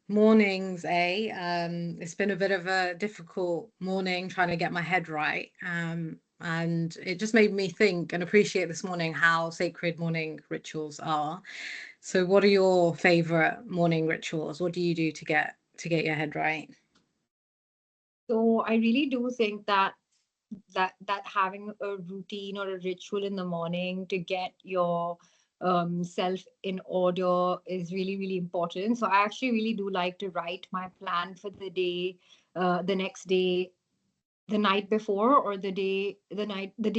Mornings, eh? It's been a bit of a difficult morning trying to get my head right. And it just made me think and appreciate this morning how sacred morning rituals are. So what are your favorite morning rituals? What do you do to get your head right? So I really do think that having a routine or a ritual in the morning to get your self in order is really really important. So I actually really do like to write my plan for the day, the next day, the night before, or the day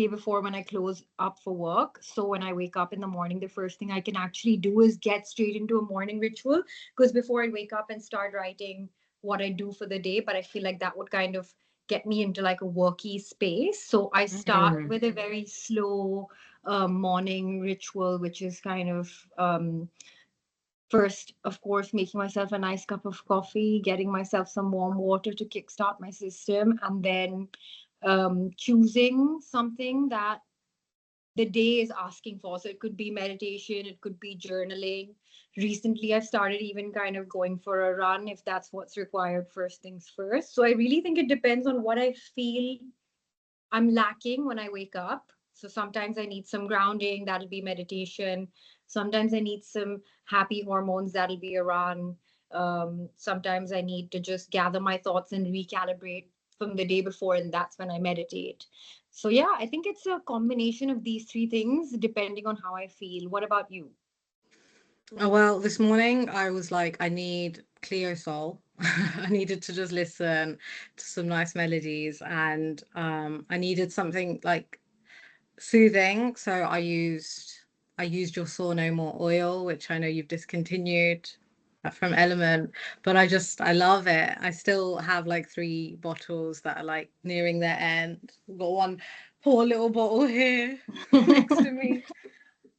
before when I close up for work. So when I wake up in the morning, the first thing I can actually do is get straight into a morning ritual, because before I wake up and start writing what I do for the day, but I feel like that would kind of get me into like a worky space. So I start Mm. with a very slow morning ritual, which is kind of first, of course, making myself a nice cup of coffee, getting myself some warm water to kickstart my system, and then choosing something that the day is asking for. So it could be meditation, it could be journaling. Recently, I've started even kind of going for a run if that's what's required first things first. So I really think it depends on what I feel I'm lacking when I wake up. So sometimes I need some grounding, that'll be meditation. Sometimes I need some happy hormones, that'll be a run. Sometimes I need to just gather my thoughts and recalibrate from the day before, and that's when I meditate. So, yeah, I think it's a combination of these three things depending on how I feel. What about you? Oh, well, this morning I was like, I need Cleo Soul. I needed to just listen to some nice melodies, and I needed something like soothing. So I used your Saw No More oil, which I know you've discontinued from Element, but I love it. I still have like 3 bottles that are like nearing their end. I've got one poor little bottle here next to me.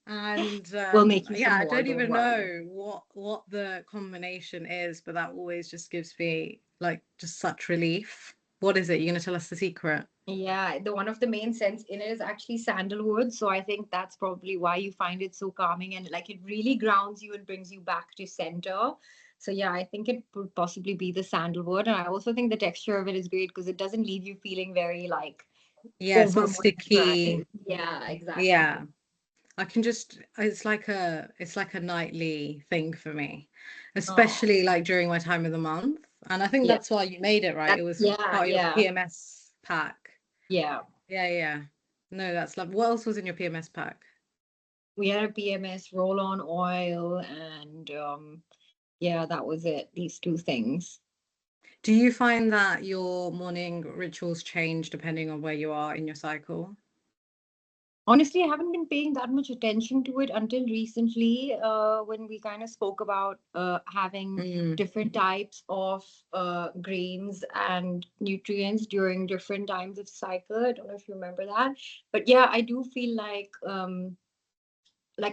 And We'll make you yeah, some I more, don't don't even worry. know what the combination is, but that always just gives me like just such relief. What is it? You're gonna tell us the secret? Yeah, the one of the main scents in it is actually sandalwood. So I think that's probably why you find it so calming, and like it really grounds you and brings you back to center. So yeah, I think it would possibly be the sandalwood. And I also think the texture of it is great because it doesn't leave you feeling very like Yeah, it's over not moisturized. sticky. Yeah, exactly. Yeah. I can just it's like a nightly thing for me, Oh, especially like during my time of the month. And I think yeah. that's why you made it, right? It was Yeah, part of your yeah, PMS pack. yeah. Yeah, yeah. No, that's love. What else was in your PMS pack? We had a PMS roll-on oil, and yeah, that was it. These two things. Do you find that your morning rituals change depending on where you are in your cycle? Honestly, I haven't been paying that much attention to it until recently, when we kind of spoke about having Mm. different types of grains and nutrients during different times of cycle. I don't know if you remember that, but yeah, I do feel like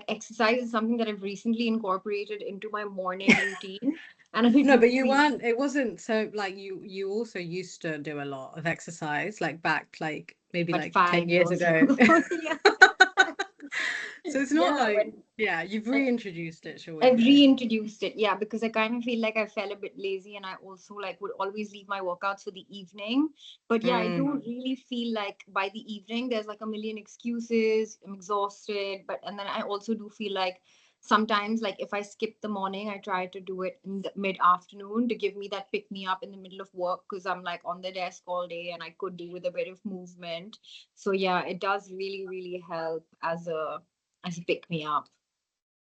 exercise is something that I've recently incorporated into my morning routine, and I No, do but you feel weren't, it wasn't so like you also used to do a lot of exercise, like back like maybe but like 10 years 5 years ago. ago, yeah, So it's not yeah, like, when yeah, you've reintroduced it, shall we I've say? reintroduced it, yeah, because I kind of feel like I fell a bit lazy, and I also like would always leave my workouts for the evening. But yeah, I do Mm. really feel like by the evening there's like a million excuses. I'm exhausted, but and then I also do feel like sometimes like if I skip the morning, I try to do it in the mid afternoon to give me that pick me up in the middle of work, because I'm like on the desk all day and I could do with a bit of movement. So yeah, it does really really help as a pick me up.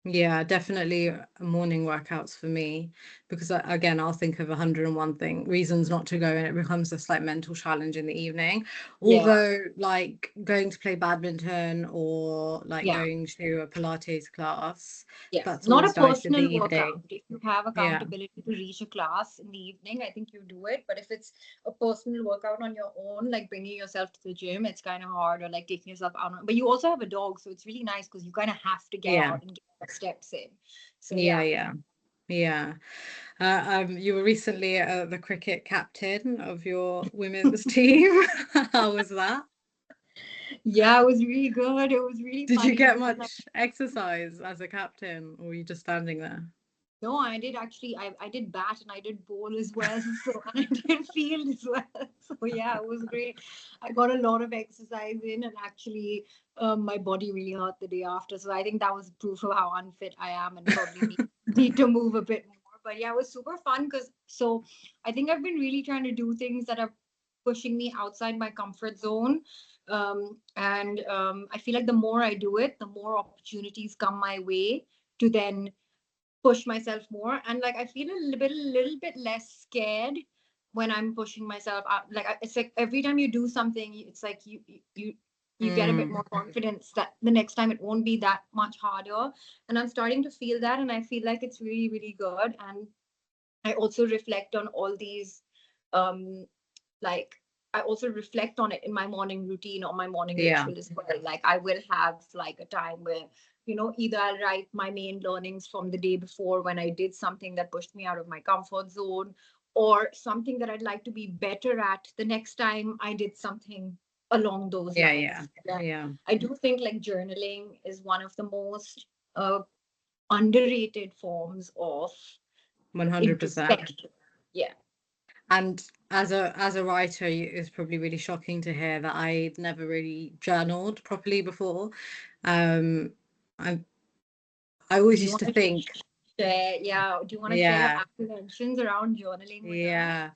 Yeah, definitely morning workouts for me because again, I'll think of 101 reasons not to go, and it becomes this like mental challenge in the evening. Yeah. Although, like going to play badminton or like Yeah. going to a Pilates class, Yeah, that's not a always nice in the personal workout. evening. If you have Yeah. accountability to reach a class in the evening, I think you do it. But if it's a personal workout on your own, like bringing yourself to the gym, it's kind of hard, or like taking yourself out. But you also have a dog, so it's really nice because you kind of have to get Yeah. out and get your steps in. So Yeah. yeah. Yeah. Yeah. You were recently the cricket captain of your women's team. How was that? Yeah, it was really good. It was really Did you funny get because much exercise as a captain, or were you just standing there? no, I did actually. I did bat and I did bowl as well. So and I did field as well. So yeah, it was great. I got a lot of exercise in, and actually, my body really hurt the day after. So I think that was proof of how unfit I am, and probably need to move a bit more. But yeah, it was super fun because I think I've been really trying to do things that are pushing me outside my comfort zone. And I feel like the more I do it, the more opportunities come my way to then push myself more, and like I feel a little bit less scared when I'm pushing myself out. Like it's like every time you do something, it's like you get a bit Mm. more confidence that the next time it won't be that much harder. And I'm starting to feel that, and I feel like it's really really good. And I also reflect on all these um like I also reflect on it in my morning routine or my morning Yeah. ritual as well. Like I will have like a time where, either I'll write my main learnings from the day before when I did something that pushed me out of my comfort zone, or something that I'd like to be better at the next time I did something along those Yeah, yeah, lines. Yeah. yeah. I do think like journaling is one of the most underrated forms of 100%. introspection. Yeah. And as a writer, it's probably really shocking to hear that I'd never really journaled properly before. Um, I I Do always you used want to to think, share? Yeah. Do you want to share your yeah, apprehensions around journaling with us? yeah.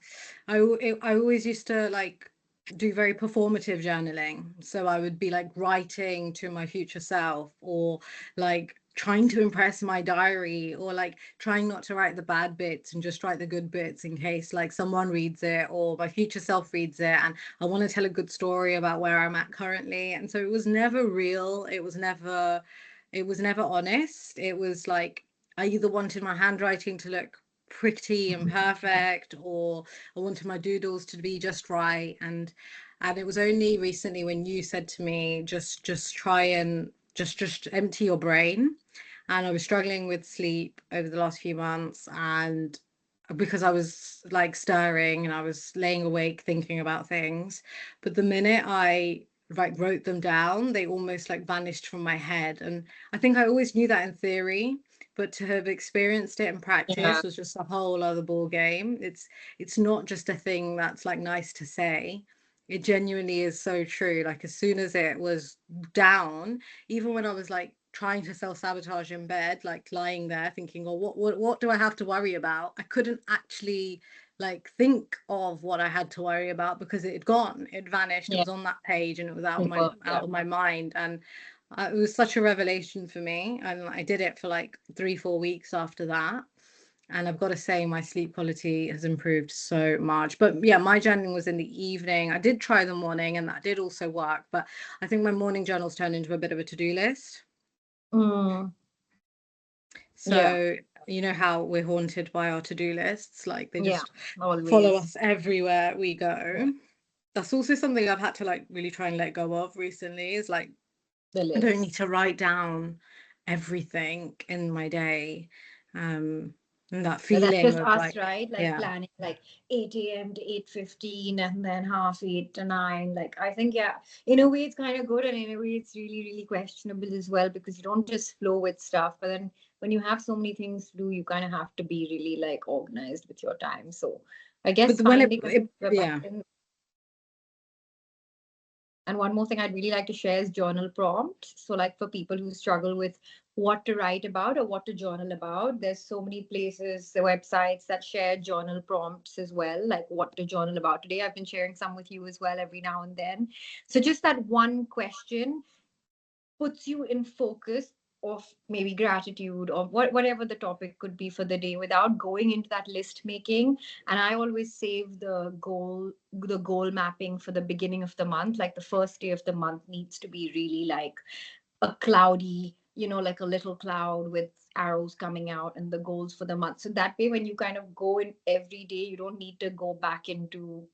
I always used to like do very performative journaling. So I would be like writing to my future self, or like trying to impress my diary, or like trying not to write the bad bits and just write the good bits in case like someone reads it or my future self reads it and I want to tell a good story about where I'm at currently. And so it was never real. It was never honest. It was like I either wanted my handwriting to look pretty and perfect, or I wanted my doodles to be just right. And it was only recently when you said to me, just try and just empty your brain. And I was struggling with sleep over the last few months, and because I was like stirring and I was laying awake thinking about things. But the minute I like wrote them down, they almost like vanished from my head. And I think I always knew that in theory, but to have experienced it in Yeah. practice was just a whole other ball game. It's not just a thing that's like nice to say. It genuinely is so true. Like as soon as it was down, even when I was like trying to self-sabotage in bed, like lying there thinking, oh, what do I have to worry about? I couldn't actually like think of what I had to worry about because it had gone, it vanished, it Yeah. was on that page and it was out of my Super. out Yeah. of my mind. And it was such a revelation for me, and I did it for like 3-4 weeks after that. And I've got to say, my sleep quality has improved so much. But yeah, my journaling was in the evening. I did try the morning, and that did also work. But I think my morning journals turned into a bit of a to-do list. Mm, yeah. So, you know how we're haunted by our to-do lists, like they Yeah. just follow Always. us everywhere we Yeah. go. That's also something I've had to like really try and let go of recently, is like The I don't need list. to write down everything in my day. Um, and that But that's feeling just of us, like, right? Like yeah. planning like 8 a.m. to 8:15 and then half 8 to 9. Like I think, yeah, in a way it's kind of good, and in a way it's really, really questionable as well, because you don't just flow with stuff. But then when you have so many things to do, you kind of have to be really like organized with your time. So I guess But when it, finding it a yeah. balance. And one more thing I'd really like to share is journal prompts. So, like for people who struggle with what to write about or what to journal about, there's so many places, the websites that share journal prompts as well, like what to journal about today. I've been sharing some with you as well every now and then. So, just that one question puts you in focus of maybe gratitude or whatever the topic could be for the day without going into that list making. And I always save the goal mapping for the beginning of the month. Like the first day of the month needs to be really like a cloudy, like a little cloud with arrows coming out and the goals for the month. So that way when you kind of go in every day, you don't need to go back into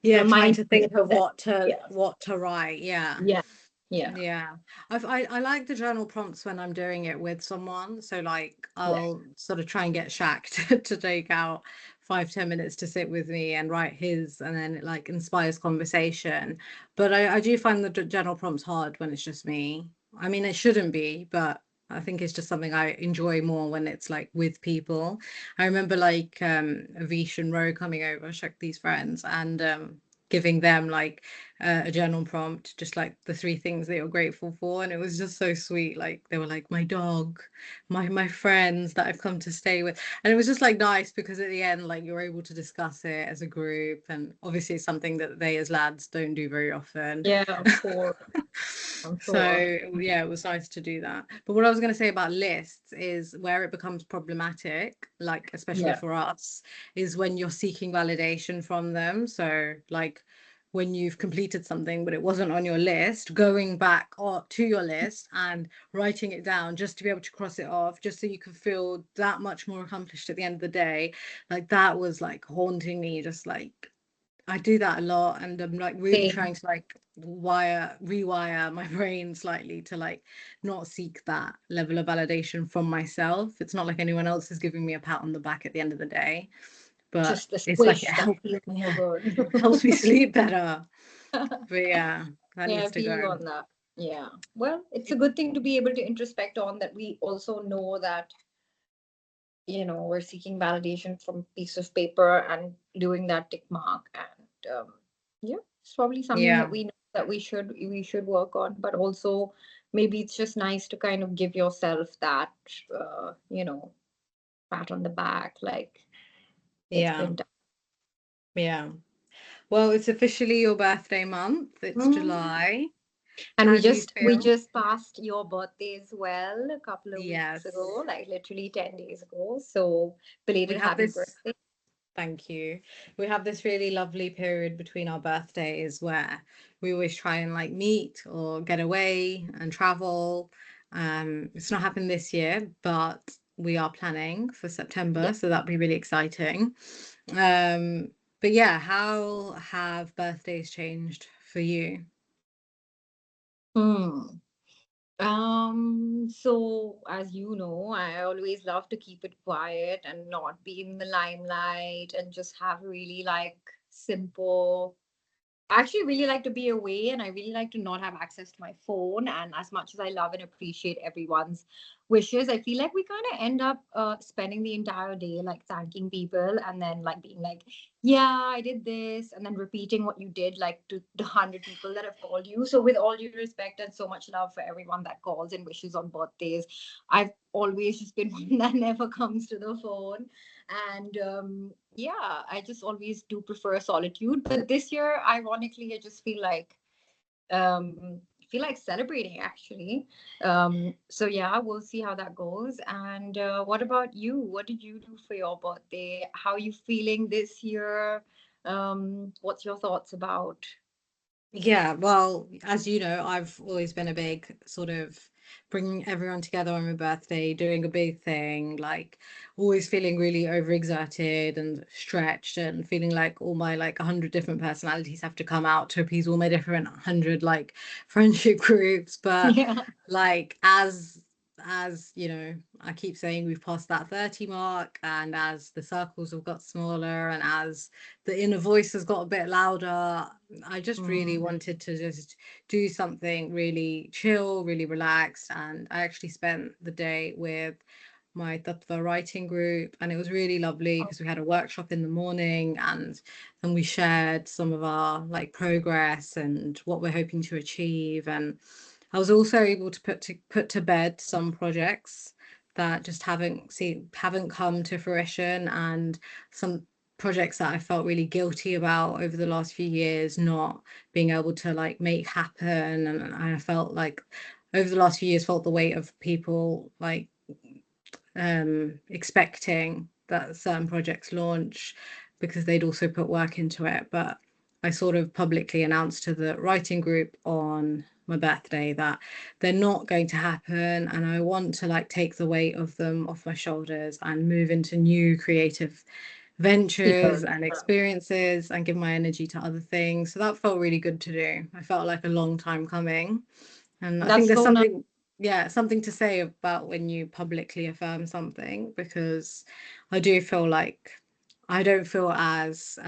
Yeah, trying remind to think of that. what to Yeah. what to write. Yeah. Yeah. Yeah. Yeah. I like the journal prompts when I'm doing it with someone. So like Right. I'll sort of try and get Shaq to take out 5-10 minutes to sit with me and write his, and then it like inspires conversation. But I do find the general prompts hard when it's just me. I mean, it shouldn't be, but I think it's just something I enjoy more when it's like with people. I remember like Avish and Ro coming over, Shakti's friends, and giving them like a journal prompt, just like the 3 things they were grateful for, and it was just so sweet. Like they were like, my dog, my friends that I've come to stay with, and it was just like nice because at the end, like you're able to discuss it as a group, and obviously it's something that they as lads don't do very often. Yeah, of course. I'm sure. So yeah, it was nice to do that. But what I was going to say about lists is where it becomes problematic, like especially Yeah. for us, is when you're seeking validation from them. So like when you've completed something but it wasn't on your list, going back to your list and writing it down just to be able to cross it off, just so you can feel that much more accomplished at the end of the day. Like that was like haunting me, just like I do that a lot, and I'm like really Same. trying to like rewire my brain slightly to like not seek that level of validation from myself. It's not like anyone else is giving me a pat on the back at the end of the day, but Just the it's like it squish that helps feels so good. helps me sleep better. But yeah, that Yeah, needs I to feel you go. on that. Yeah. Well, it's a good thing to be able to introspect on that. We also know that, we're seeking validation from a piece of paper and doing that tick mark. And yeah, it's probably something that Yeah, we know that we should work on. But also, maybe it's just nice to kind of give yourself that, uh, you know, pat on the back, like it's yeah, been done. yeah. Well, it's officially your birthday month. It's Mm. July. And How we do you just we feel? just passed your birthday as well a couple of weeks Yes. ago, like literally 10 days ago. So We belated have happy this birthday. Thank you. We have this really lovely period between our birthdays where we always try and like meet or get away and travel. It's not happened this year, but we are planning for Yeah. September, so that'll be really exciting. Um, but yeah, how have birthdays changed for you? Hmm. So as you know, I always love to keep it quiet and not be in the limelight and just have really like simple. I actually really like to be away and I really like to not have access to my phone. And as much as I love and appreciate everyone's wishes, I feel like we kind of end up spending the entire day like thanking people and then like being like, yeah, I did this, and then repeating what you did like to the 100 people that have called you. So, with all due respect and so much love for everyone that calls and wishes on birthdays, I've always just been one that never comes to the phone. And yeah, I just always do prefer solitude. But this year, ironically, I just feel like celebrating actually. So yeah, we'll see how that goes. And what about you? What did you do for your birthday? How are you feeling this year? What's your thoughts about? Yeah, well, as you know, I've always been a big sort of bringing everyone together on my birthday, doing a big thing, like always feeling really overexerted and stretched and feeling like all my like 100 different personalities have to come out to appease all my different 100 like friendship groups. But Yeah. like as you know, I keep saying we've passed that 30 mark, and as the circles have got smaller and as the inner voice has got a bit louder, I just really Mm. wanted to just do something really chill, really relaxed. And I actually spent the day with my tattva writing group, and it was really lovely because we had a workshop in the morning, and we shared some of our like progress and what we're hoping to achieve. And I was also able to put to bed some projects that just haven't come to fruition, and some projects that I felt really guilty about over the last few years not being able to like make happen. And I felt like over the last few years felt the weight of people like expecting that certain projects launch because they'd also put work into it. But I sort of publicly announced to the writing group on my birthday that they're not going to happen, and I want to like take the weight of them off my shoulders and move into new creative Yeah. ventures and experiences and give my energy to other things. So that felt really good to do. I felt like a long time coming. And I think That's there's so nice. something, yeah, something to say about when you publicly affirm something, because I do feel like I don't feel as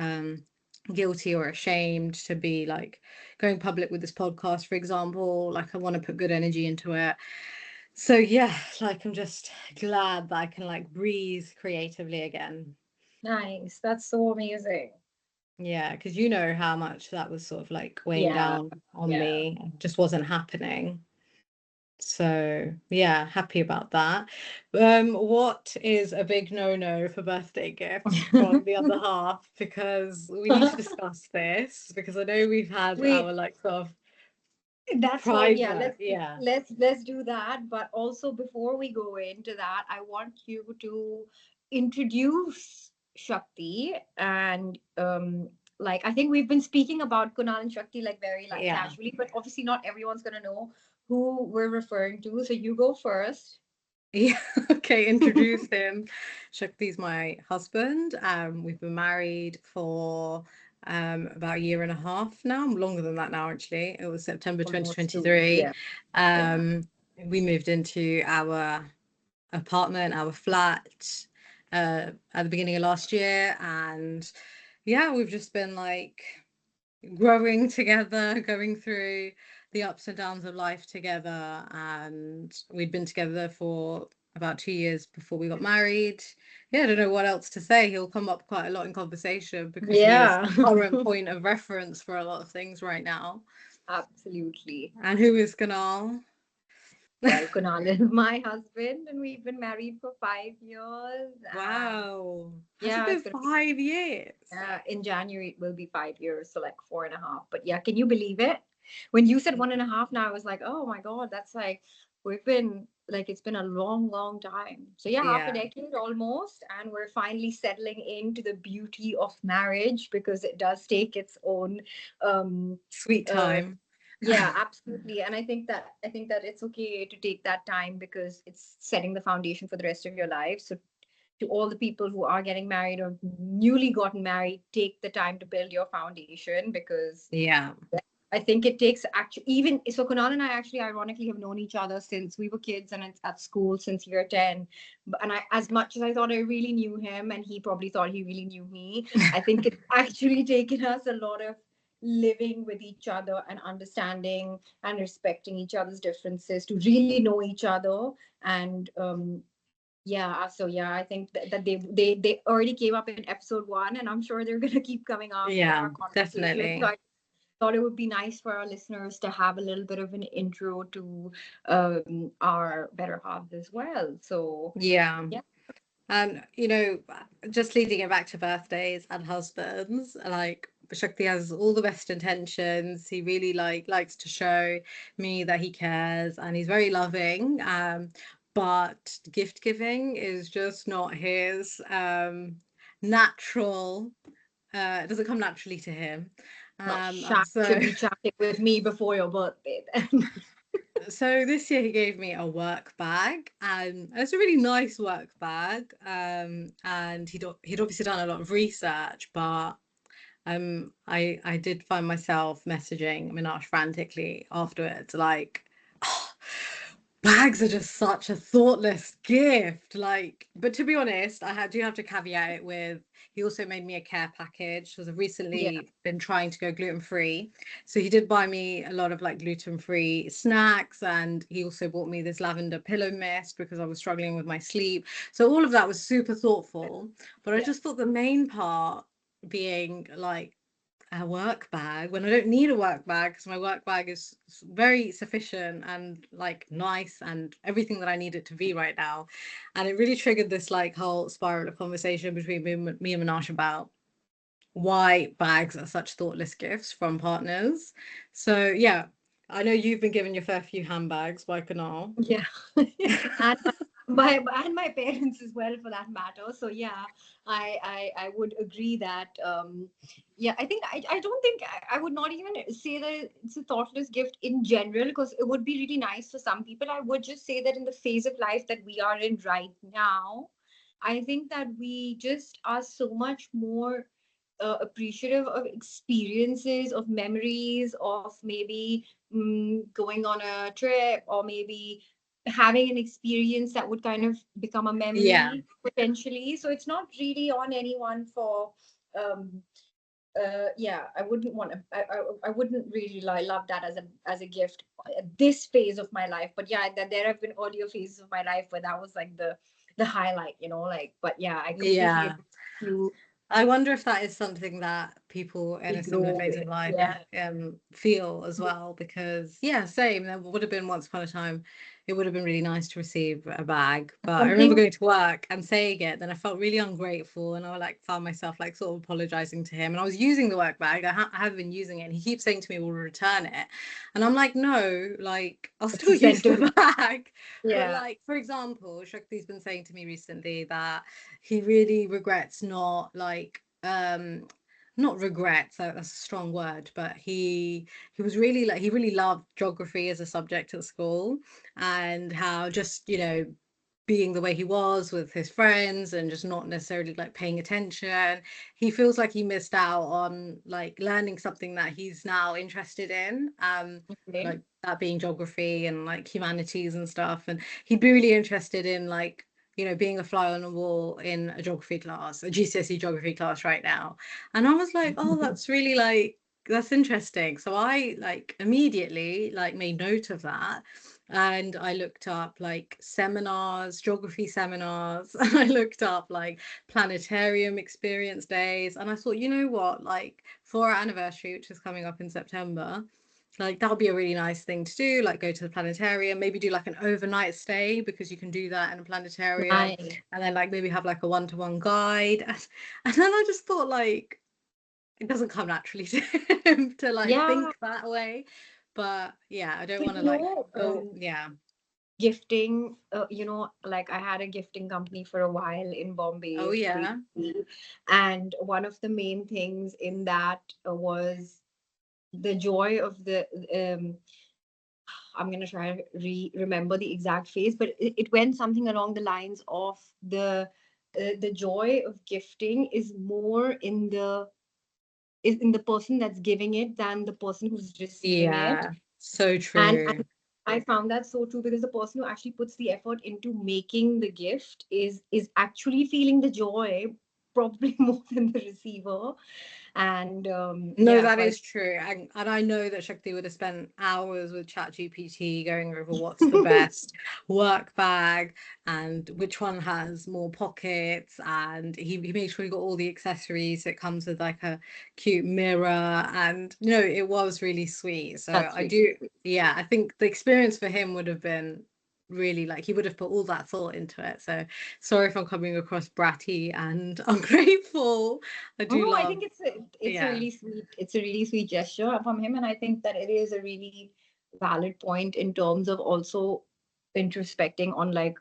guilty or ashamed to be like going public with this podcast, for example. Like I want to put good energy into it. So yeah, like I'm just glad that I can like breathe creatively again. Nice. That's so amazing. Yeah, because you know how much that was sort of like weighing Yeah. down on Yeah. me. It just wasn't happening. So yeah, happy about that. What is a big no-no for birthday gifts from the other half? Because we need to discuss this because I know we've had Wait, our like sort of that's what, yeah, private, yeah. let's do that. But also before we go into that, I want you to introduce Shakti and like I think we've been speaking about Kunal and Shakti like very like Yeah. casually, but obviously not everyone's gonna know who we're referring to. So you go first. Yeah, okay, introduce him. Shakti's my husband. We've been married for about a year and a half now, longer than that now, actually. It was September Almost two. 2023. Yeah. Yeah. Um, we moved into our apartment, our flat, at the beginning of last year, and yeah, we've just been like growing together, going through the ups and downs of life together. And we'd been together for about 2 years before we got married. Yeah, I don't know what else to say. He'll come up quite a lot in conversation because he is Yeah. the current point of reference for a lot of things right now. Absolutely. And who is Ganal? Well, Kunal is my husband, and we've been married for 5 years. And Wow. Has it yeah, been it's gonna be 5 years? in January. It will be 5 years, so like 4.5. But yeah, can you believe it? When you said 1.5, now I was like, oh my god, that's like we've been like it's been a long, long time. So yeah, half a Yeah. decade almost, and we're finally settling into the beauty of marriage because it does take its own Sweet uh, time. yeah, absolutely. And I think that it's okay to take that time because it's setting the foundation for the rest of your life. So to all the people who are getting married or newly gotten married, take the time to build your foundation because Yeah. I think it takes actually even so Kunal and I actually ironically have known each other since we were kids and it's at school since year 10. And I as much as I thought I really knew him and he probably thought he really knew me, I think it's actually taken us a lot of living with each other and understanding and respecting each other's differences to really know each other. And yeah, so yeah, I think that they already came up in episode 1, and I'm sure they're gonna keep coming up in Yeah, our conversation. So definitely. I thought it would be nice for our listeners to have a little bit of an intro to our better halves as well. So Yeah. yeah, And just leading it back to birthdays and husbands, like Shakti has all the best intentions. He really likes to show me that he cares and he's very loving. But gift giving is just not his natural. It doesn't come naturally to him. well, And Shaq should so be chatting with me before your birthday then. so this year he gave me a work bag, and it's a really nice work bag. And he'd obviously done a lot of research, but I did find myself messaging Minash frantically afterwards, like, "Oh, bags are just such a thoughtless gift." Like, but to be honest, do have to caveat it with he also made me a care package because I've Yeah, recently been trying to go gluten free. So he did buy me a lot of like gluten free snacks, and he also bought me this lavender pillow mist because I was struggling with my sleep. So all of that was super thoughtful. But I yeah. just thought the main part being like a work bag when I don't need a work bag because my work bag is very sufficient and like nice and everything that I need it to be right now. And it really triggered this like whole spiral of conversation between me and Minash about why bags are such thoughtless gifts from partners. So yeah, I know you've been given your fair few handbags by Kunal. Yeah. And my parents as well for that matter. So yeah, I would agree that yeah, I think I don't think I would not even say that it's a thoughtless gift in general because it would be really nice for some people. I would just say that in the phase of life that we are in right now, I think that we just are so much more appreciative of experiences, of memories, of maybe going on a trip or maybe having an experience that would kind of become a Yeah. memory potentially. So it's not really on anyone for um yeah, I wouldn't want to, I wouldn't really like love that as a gift at this phase of my life. But yeah, that there have been earlier phases of my life where that was like the highlight, you know, like. But yeah, I completely Yeah. agree with you. I wonder if that is something that people in We a similar grow phase of with, life yeah. feel as well, because yeah, same. There would have been once upon a time, it would have been really nice to receive a bag, but I remember Something. going to work and saying it, then I felt really ungrateful, and I like found myself like sort of apologizing to him, and I was using the work bag. I have been using it, and he keeps saying to me, "We'll return it," and I'm like, "No, like I'll It's a still use the sentiment. bag." But Yeah. like, for example, Shakti's been saying to me recently that he really regrets not like not regrets, that's a strong word, but he was really like he really loved geography as a subject at school, and how just, you know, being the way he was with his friends and just not necessarily like paying attention, he feels like he missed out on like learning something that he's now interested in, Okay. like that being geography and like humanities and stuff, and he'd be really interested in like, you know, being a fly on the wall in a geography class, a GCSE geography class right now. And I was like, oh, that's really like, that's interesting. So I like immediately like made note of that. And I looked up like seminars, geography seminars, and I looked up like planetarium experience days. And I thought, you know what, like for our anniversary, which is coming up in September, like that would be a really nice thing to do, like go to the planetarium, maybe do like an overnight stay, because you can do that in a planetarium, Nice. and then like maybe have like a one-to-one guide. And then I just thought like it doesn't come naturally to him to like Yeah. think that way. But yeah, I don't So want to you like know, go, yeah. gifting, you know, like I had a gifting company for a while in Oh Bombay yeah. previously, and one of the main things in that was the joy of the I'm gonna try to remember the exact phrase, but it went something along the lines of the joy of gifting is in the person that's giving it than the person who's receiving it. Yeah, so And true. I found that so true, because the person who actually puts the effort into making the gift is actually feeling the joy probably more than the receiver. And No, yeah, that so I is true. And I know that Shakti would have spent hours with ChatGPT going over what's the best work bag and which one has more pockets. And he made sure he got all the accessories. It comes with like a cute mirror. And, you know, it was really sweet. So that's I really do, sweet. yeah, I think the experience for him would have been really like he would have put all that thought into it. So sorry if I'm coming across bratty and ungrateful. I Oh do no, I love, think it's a yeah. really sweet, it's a really sweet gesture from him, and I think that it is a really valid point in terms of also introspecting on like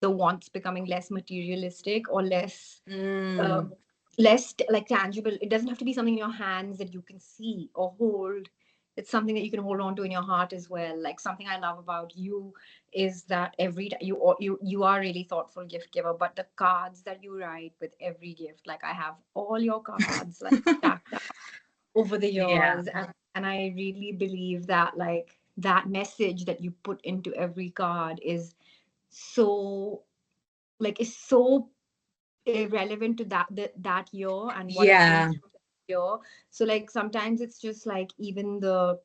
the wants becoming less materialistic or less Mm, um, like tangible. It doesn't have to be something in your hands that you can see or hold. It's something that you can hold on to in your heart as well. Like something I love about you is that every time you are really thoughtful gift giver, but the cards that you write with every gift, like I have all your cards like stacked up over the yeah, years, and I really believe that like that message that you put into every card so is so relevant to that year and what has been yeah, through that year. So like sometimes it's just like even the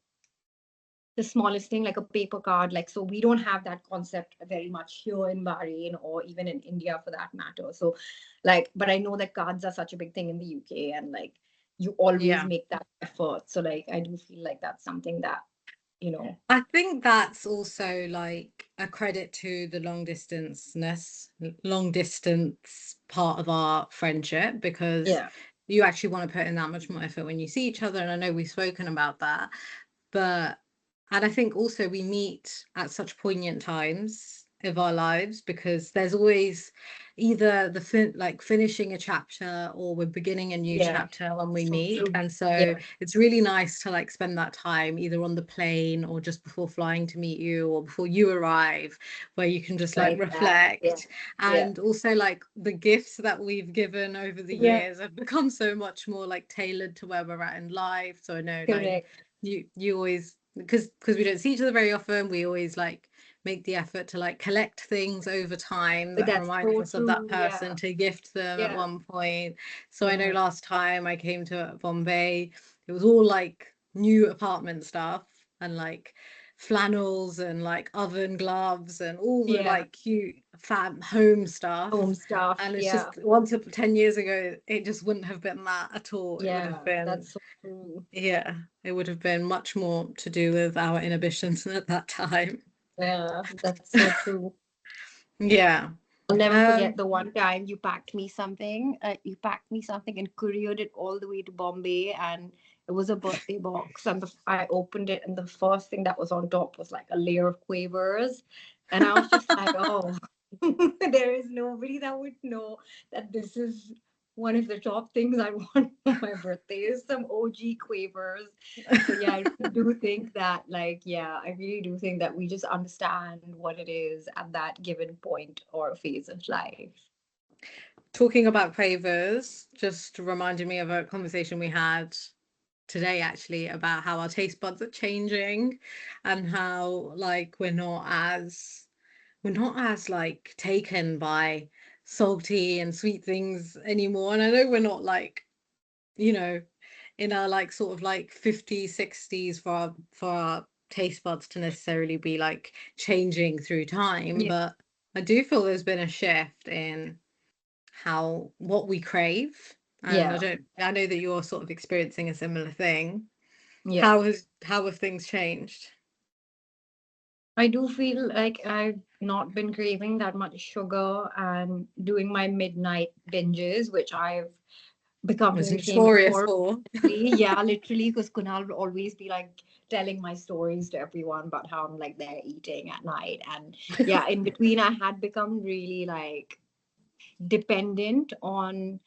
smallest thing, like a paper card. Like so we don't have that concept very much here in Bahrain or even in India for that matter. So like, but I know that cards are such a big thing in the UK, and like you always yeah. make that effort. So like I do feel like that's something that, you know. I think that's also like a credit to the long distance part of our friendship, because Yeah. you actually want to put in that much more effort when you see each other. And I know we've spoken about that, but and I think also we meet at such poignant times of our lives, because there's always either like finishing a chapter, or we're beginning a new Yeah. chapter when we So meet. true. And so Yeah. it's really nice to like spend that time either on the plane or just before flying to meet you, or before you arrive, where you can just like Like that. Yeah. reflect. Yeah. And also like the gifts that we've given over the Yeah. years have become so much more like tailored to where we're at in life. So I know like Correct. you always, because we don't see each other very often, we always like make the effort to like collect things over time that That's reminds so us of that true. person, Yeah. to gift them at Yeah. one point. So I know Yeah. last time I came to Bombay, it was all like new apartment stuff and like flannels and like oven gloves and all the Yeah. like cute fam home stuff. Home stuff. And it's Yeah. just once 10 years ago, it just wouldn't have been that at all. It would have Yeah. been, That's so true. yeah, it would have been much more to do with our inhibitions at that time. Yeah. That's so true. Yeah. I'll never forget Um, the one time you packed me something. You packed me something and couriered it all the way to Bombay, and it was a birthday box. And I opened it, and the first thing that was on top was like a layer of quavers, and I was just like, "Oh, there is nobody that would know that this is one of the top things I want for my birthday is some OG quavers." So yeah, I really do think that, like, yeah, I really do think that we just understand what it is at that given point or phase of life. Talking about cravers just reminded me of a conversation we had today actually about how our taste buds are changing and how like we're not as like taken by salty and sweet things anymore. And I know we're not like, you know, in our like sort of like 50s, 60s for our taste buds to necessarily be like changing through time, Yeah, but I do feel there's been a shift in how what we crave. And yeah, I know that you're sort of experiencing a similar thing. yeah. How have things changed? I do feel like I've not been craving that much sugar and doing my midnight binges, which I've become Was really famous notorious for. for. Yeah, literally, because Kunal would always be like telling my stories to everyone about how I'm like there eating at night. And yeah, in between, I had become really like dependent on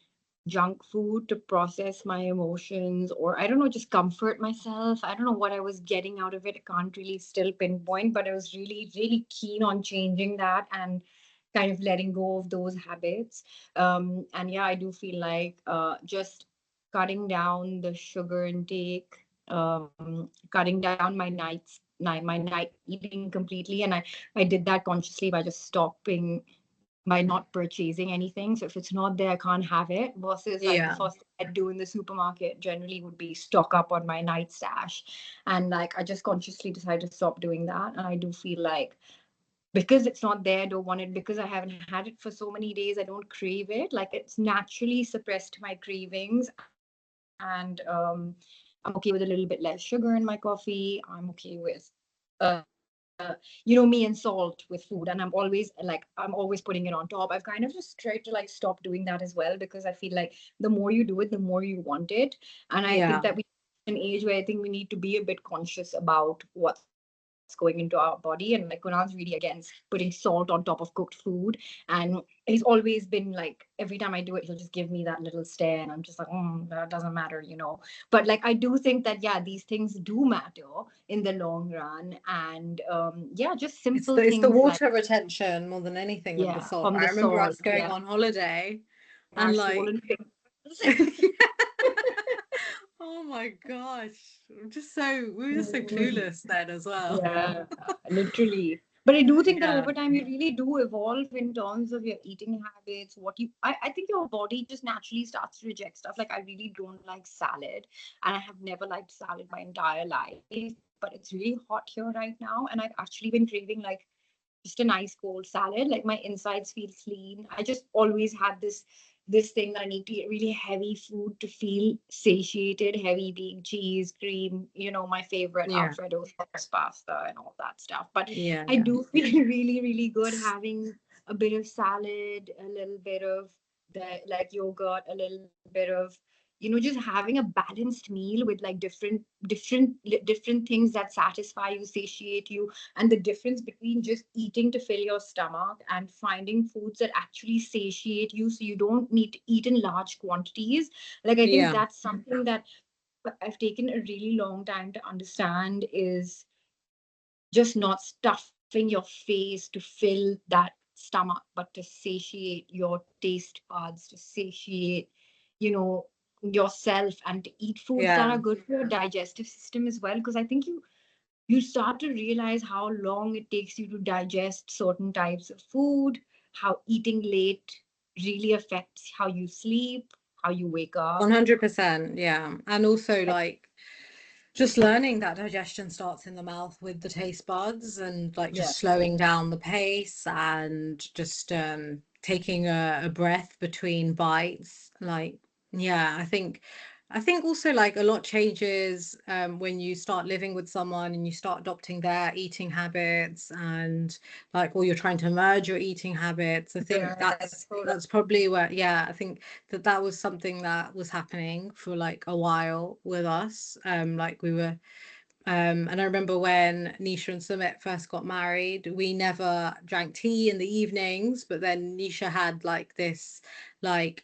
junk food to process my emotions, or I don't know, just comfort myself. I don't know what I was getting out of it. I can't really still pinpoint, but I was really, really keen on changing that and kind of letting go of those habits. And yeah, I do feel like just cutting down the sugar intake, cutting down my night eating completely. And I did that consciously by just stopping, by not purchasing anything. So if it's not there, I can't have it. Versus like the Yeah. first thing I'd do in the supermarket generally would be stock up on my night stash. And like I just consciously decided to stop doing that. And I do feel like because it's not there, I don't want it, because I haven't had it for so many days, I don't crave it. Like it's naturally suppressed my cravings. And I'm okay with a little bit less sugar in my coffee. I'm okay with me and salt with food, and I'm always putting it on top. I've kind of just tried to like stop doing that as well, because I feel like the more you do it, the more you want it. And I think Yeah. that we an age where I think we need to be a bit conscious about what's going into our body. And like Kunal's really against putting salt on top of cooked food. And he's always been like, every time I do it, he'll just give me that little stare, and I'm just like, that doesn't matter. But like I do think that yeah, these things do matter in the long run. And yeah, just It's simple the things like, water retention more than anything with the yeah, salt. from I the remember salt, us going yeah, on holiday our and like swollen fingers. oh my gosh. We were just so Mm, clueless then as well. yeah, literally. But I do think that Yeah. over time you really do evolve in terms of your eating habits. I think your body just naturally starts to reject stuff. Like I really don't like salad, and I have never liked salad my entire life. But it's really hot here right now, and I've actually been craving like just a nice cold salad. Like my insides feel clean. I just always had this thing that I need to eat really heavy food to feel satiated, heavy being cheese, cream, my favorite Yeah. Alfredo sauce pasta and all that stuff. But Yeah. I Yeah. do feel really, really good having a bit of salad, a little bit of the like yogurt, a little bit of just having a balanced meal with like different things that satisfy you, satiate you, and the difference between just eating to fill your stomach and finding foods that actually satiate you so you don't need to eat in large quantities. Like I think Yeah. that's something that I've taken a really long time to understand, is just not stuffing your face to fill that stomach, but to satiate your taste buds, to satiate, you know, yourself, and to eat foods that Yeah. are good for your digestive system as well. Because I think you start to realize how long it takes you to digest certain types of food, how eating late really affects how you sleep, how you wake up. 100%, yeah. And also like just learning that digestion starts in the mouth with the taste buds, and like Yeah. just slowing down the pace and just taking a breath between bites. Like, yeah, I think also like a lot changes when you start living with someone and you start adopting their eating habits, and like, or you're trying to merge your eating habits. I think Yeah, that's true. that's probably where, yeah, I think that was something that was happening for like a while with us. Like we were and I remember when Nisha and Sumit first got married, we never drank tea in the evenings, but then Nisha had like this, like,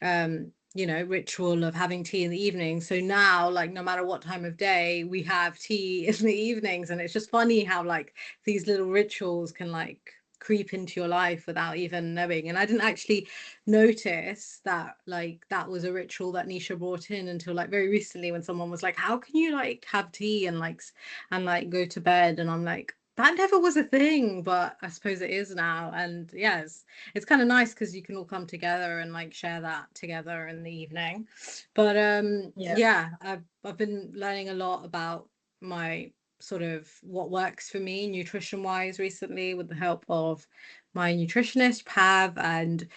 ritual of having tea in the evening. So now, like, no matter what time of day, we have tea in the evenings. And it's just funny how, like, these little rituals can, like, creep into your life without even knowing. And I didn't actually notice that like that was a ritual that Nisha brought in until like very recently, when someone was like, how can you like have tea and like go to bed, and I'm like, that never was a thing, but I suppose it is now. And yes, it's kind of nice because you can all come together and like share that together in the evening. But Yeah. yeah, I've been learning a lot about my sort of what works for me nutrition wise recently, with the help of my nutritionist Pav. And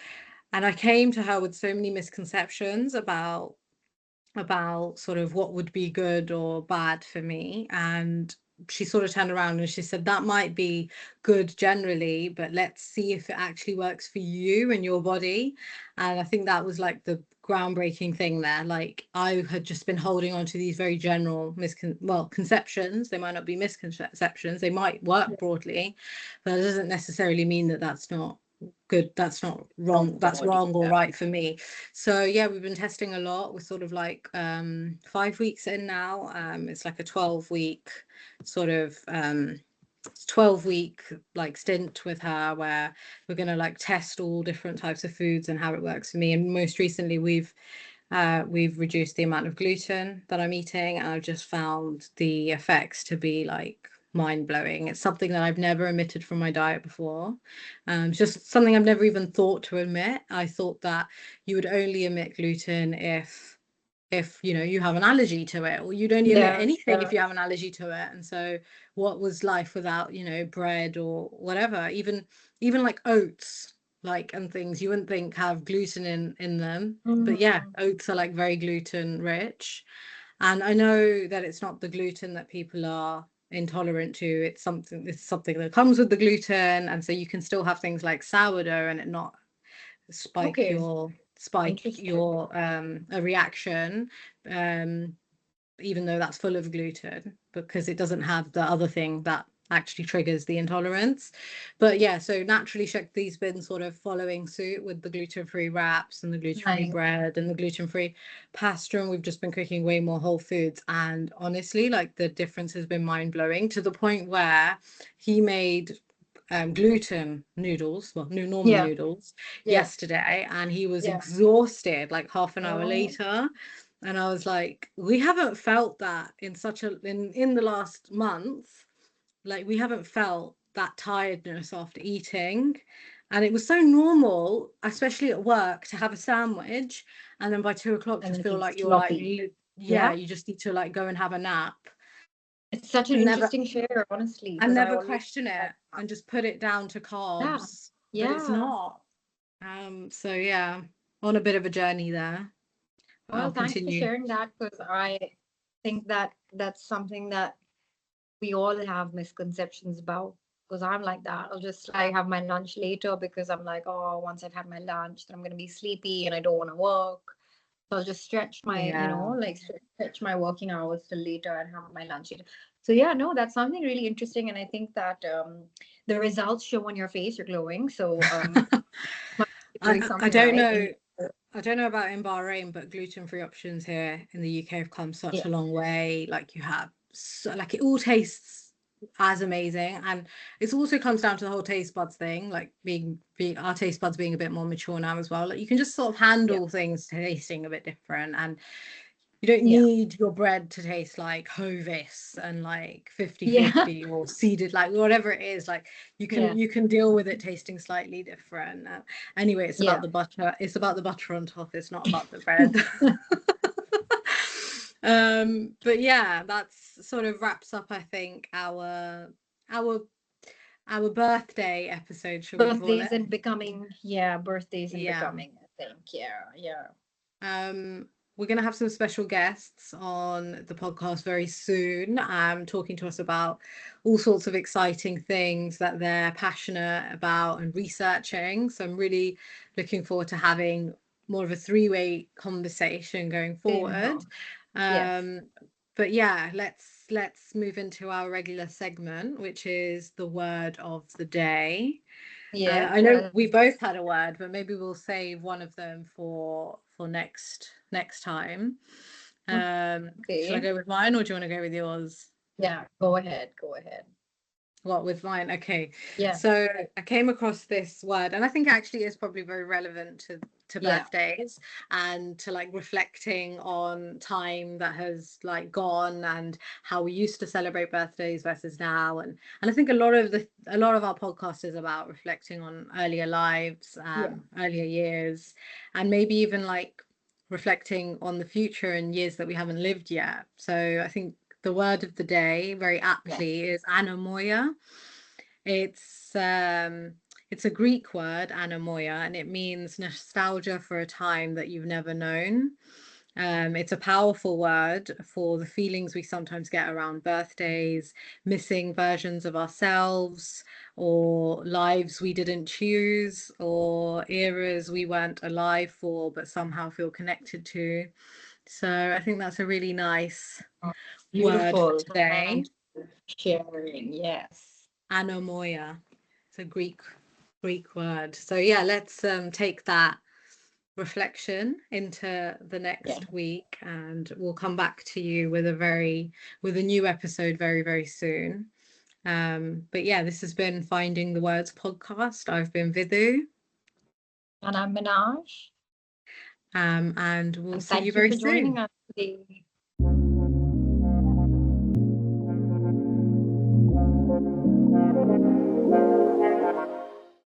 I came to her with so many misconceptions about sort of what would be good or bad for me. And she sort of turned around and she said, that might be good generally, but let's see if it actually works for you and your body. And I think that was like the groundbreaking thing there. Like, I had just been holding on to these very general conceptions. They might not be misconceptions, they might work broadly, but it doesn't necessarily mean that that's not good, that's not wrong, that's wrong or right for me. So yeah, we've been testing a lot. We're sort of like 5 weeks in now. It's like a 12-week sort of 12-week like stint with her, where we're going to like test all different types of foods and how it works for me. And most recently we've reduced the amount of gluten that I'm eating, and I've just found the effects to be like mind-blowing. It's something that I've never omitted from my diet before. It's just something I've never even thought to omit. I thought that you would only omit gluten if you have an allergy to it, or you'd only omit Yeah. anything if Yeah. you have an allergy to it. And so what was life without bread or whatever, even like oats, like, and things you wouldn't think have gluten in them, but yeah, Mhm. oats are like very gluten rich. And I know that it's not the gluten that people are intolerant to, it's something that comes with the gluten, and so you can still have things like sourdough and it not spike Okay. your spike Interesting. your a reaction, um even though that's full of gluten, because it doesn't have the other thing that actually triggers the intolerance. But yeah, so naturally Shakti's been sort of following suit with the gluten-free wraps and the gluten-free Nice. bread and the gluten-free pasta, and we've just been cooking way more whole foods. And honestly, like, the difference has been mind-blowing, to the point where he made gluten noodles, well, new normal Yeah. noodles, Yeah. yesterday, and he was Yeah. exhausted like half an hour Oh. later. And I was like, we haven't felt that in the last month. Like, we haven't felt that tiredness after eating. And it was so normal, especially at work, to have a sandwich and then by 2 o'clock And to then feel feel like you're like, sloppy. yeah, Yeah. you just need to like go and have a nap, It's such an and never interesting share, honestly, and because I never always question it like and just put it down to that. carbs. But it's Yeah. not. So yeah, on a bit of a journey there. Well, I'll thanks for continue. sharing that, because I think that that's something that we all have misconceptions about. Because I'm like that. I'll just like have my lunch later because I'm like, oh, once I've had my lunch, then I'm gonna be sleepy and I don't want to work. So I'll just stretch my, Yeah. like stretch my working hours till later and have my lunch later. So yeah, no, that's something really interesting, and I think that the results show on your face. You're glowing, so must be doing I something don't right. know. And I don't know about in Bahrain, but gluten-free options here in the UK have come such yeah, a long way. Like, you have so, like, it all tastes as amazing, and it also comes down to the whole taste buds thing, like being our taste buds being a bit more mature now as well. Like, you can just sort of yeah, handle things tasting a bit different, and you don't Yeah. need your bread to taste like Hovis and like Yeah. 50/50 or seeded, like whatever it is, like Yeah. you can deal with it tasting slightly different. Anyway, it's about Yeah. the butter. It's about the butter on top. It's not about the bread. But yeah, that's sort of wraps up, I think, our our birthday episode, shall we call Birthdays it? and becoming. Yeah, birthdays and Yeah. becoming, I think. Yeah. Yeah. Um, we're going to have some special guests on the podcast very soon, talking to us about all sorts of exciting things that they're passionate about and researching. So I'm really looking forward to having more of a three-way conversation going Same forward. here. Yes. But yeah, let's move into our regular segment, which is the word of the day. Yeah. I know we both had a word, but maybe we'll save one of them for next time. Should I Okay. go with mine, or do you want to go with yours? Yeah. Go ahead. Go ahead. What, with mine? Okay. Yeah. So I came across this word, and I think actually is probably very relevant to Yeah. birthdays and to like reflecting on time that has like gone and how we used to celebrate birthdays versus now. And I think a lot of our podcast is about reflecting on earlier lives, Yeah. earlier years, and maybe even like reflecting on the future and years that we haven't lived yet. So I think the word of the day, very Yeah. aptly, is anamoya. It's it's a Greek word, anamoya, and it means nostalgia for a time that you've never known. It's a powerful word for the feelings we sometimes get around birthdays, missing versions of ourselves, or lives we didn't choose, or eras we weren't alive for but somehow feel connected to. So I think that's a really nice word for Beautiful. today. And sharing. Yes. Anemoia. It's a Greek word. So yeah, let's take that reflection into the Yeah. next week, and we'll come back to you with a new episode very, very soon. But yeah, this has been Finding the Words podcast. I've been Vidhu, And I'm Minash. and we'll And see you thank you very for joining soon. us today.